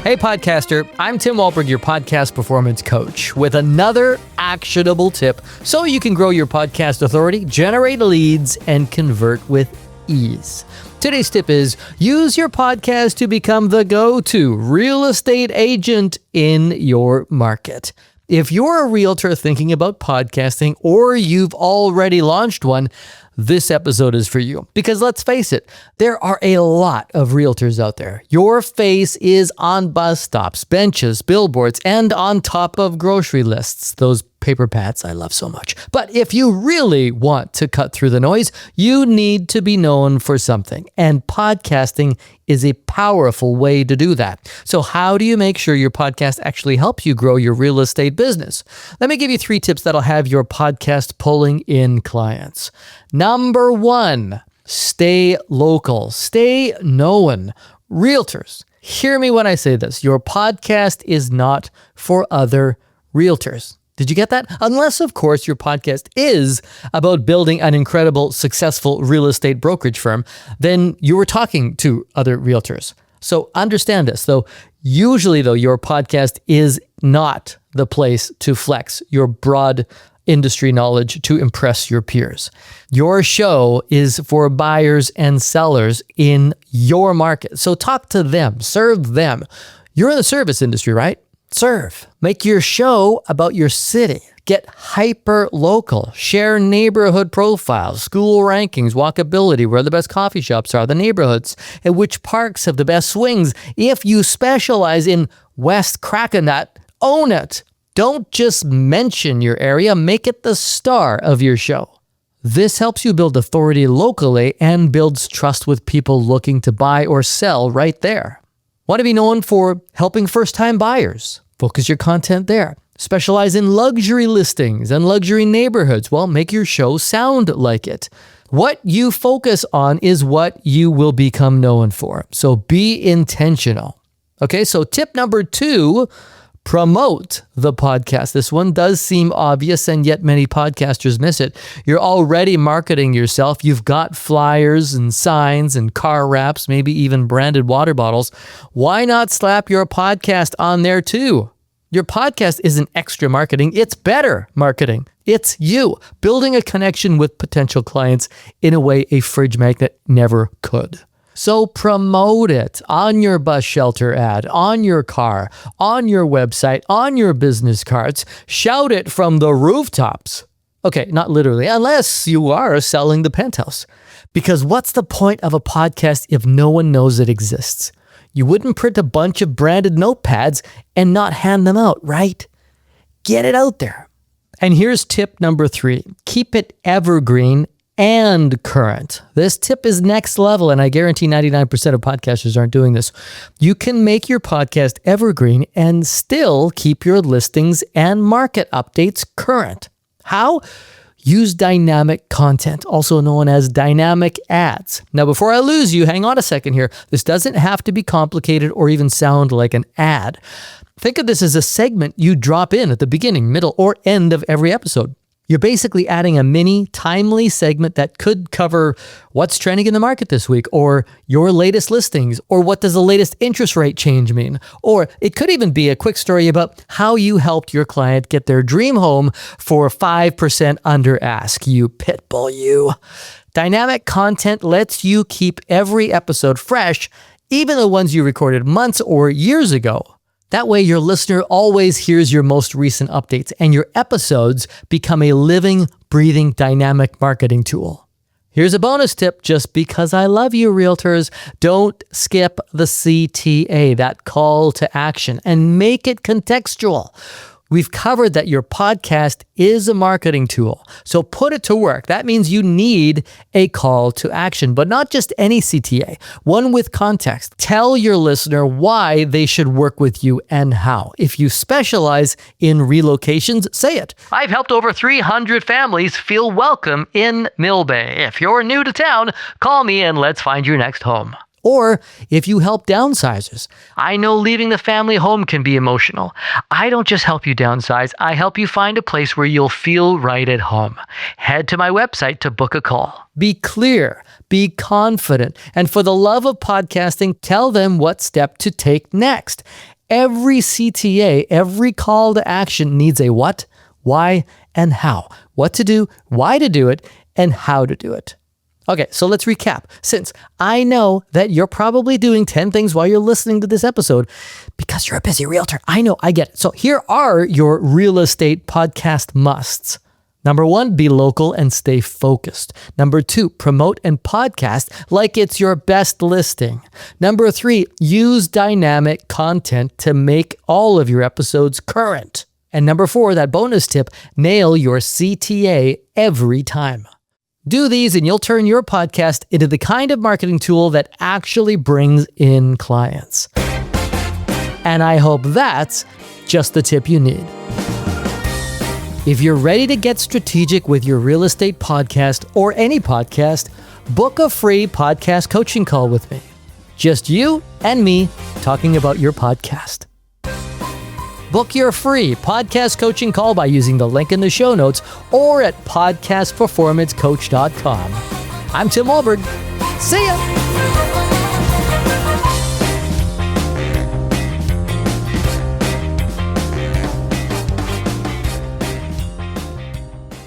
Hey, podcaster, I'm Tim Wahlberg, your podcast performance coach, with another actionable tip so you can grow your podcast authority, generate leads, and convert with ease. Today's tip is use your podcast to become the go-to real estate agent in your market. If you're a realtor thinking about podcasting or you've already launched one, this episode is for you. Because let's face it, there are a lot of realtors out there. Your face is on bus stops, benches, billboards, and on top of grocery lists. Those paper pads I love so much. But if you really want to cut through the noise, you need to be known for something. And podcasting is a powerful way to do that. So how do you make sure your podcast actually helps you grow your real estate business? Let me give you 3 tips that'll have your podcast pulling in clients. Number 1, stay local, stay known. Realtors, hear me when I say this. Your podcast is not for other realtors. Did you get that? Unless, of course, your podcast is about building an incredible, successful real estate brokerage firm, then you were talking to other realtors. So understand this, though. Usually, though, your podcast is not the place to flex your broad industry knowledge to impress your peers. Your show is for buyers and sellers in your market. So talk to them, serve them. You're in the service industry, right? Serve. Make your show about your city. Get hyper local. Share neighborhood profiles, school rankings, walkability, where the best coffee shops are, the neighborhoods, and which parks have the best swings. If you specialize in West Crackanut, own it. Don't just mention your area, make it the star of your show. This helps you build authority locally and builds trust with people looking to buy or sell right there. Want to be known for helping first-time buyers? Focus your content there. Specialize in luxury listings and luxury neighborhoods. Well, make your show sound like it. What you focus on is what you will become known for. So be intentional. Okay, so tip number 2, promote the podcast. This one does seem obvious, and yet many podcasters miss it. You're already marketing yourself. You've got flyers and signs and car wraps, maybe even branded water bottles. Why not slap your podcast on there too? Your podcast isn't extra marketing. It's better marketing. It's you building a connection with potential clients in a way a fridge magnet never could. So promote it on your bus shelter ad, on your car, on your website, on your business cards. Shout it from the rooftops. Okay, not literally, unless you are selling the penthouse. Because what's the point of a podcast if no one knows it exists? You wouldn't print a bunch of branded notepads and not hand them out, right? Get it out there. And here's tip number 3. Keep it evergreen and current. This tip is next level, and I guarantee 99% of podcasters aren't doing this. You can make your podcast evergreen and still keep your listings and market updates current. How? Use dynamic content, also known as dynamic ads. Now, before I lose you, hang on a second here. This doesn't have to be complicated or even sound like an ad. Think of this as a segment you drop in at the beginning, middle, or end of every episode. You're basically adding a mini, timely segment that could cover what's trending in the market this week, or your latest listings, or what does the latest interest rate change mean? Or it could even be a quick story about how you helped your client get their dream home for 5% under ask. You pitbull, you. Dynamic content lets you keep every episode fresh, even the ones you recorded months or years ago. That way, your listener always hears your most recent updates, and your episodes become a living, breathing, dynamic marketing tool. Here's a bonus tip, just because I love you, realtors. Don't skip the CTA, that call to action, and make it contextual. We've covered that your podcast is a marketing tool, so put it to work. That means you need a call to action, but not just any CTA, one with context. Tell your listener why they should work with you and how. If you specialize in relocations, say it. I've helped over 300 families feel welcome in Mill Bay. If you're new to town, call me and let's find your next home. Or if you help downsizers, I know leaving the family home can be emotional. I don't just help you downsize, I help you find a place where you'll feel right at home. Head to my website to book a call. Be clear, be confident, and for the love of podcasting, tell them what step to take next. Every CTA, every call to action needs a what, why, and how. What to do, why to do it, and how to do it. Okay, so let's recap. Since I know that you're probably doing 10 things while you're listening to this episode because you're a busy realtor. I know, I get it. So here are your real estate podcast musts. Number 1, be local and stay focused. Number 2, promote and podcast like it's your best listing. Number 3, use dynamic content to make all of your episodes current. And number 4, that bonus tip, nail your CTA every time. Do these and you'll turn your podcast into the kind of marketing tool that actually brings in clients. And I hope that's just the tip you need. If you're ready to get strategic with your real estate podcast or any podcast, book a free podcast coaching call with me. Just you and me talking about your podcast. Book your free podcast coaching call by using the link in the show notes or at podcastperformancecoach.com. I'm Tim Walberg. See ya!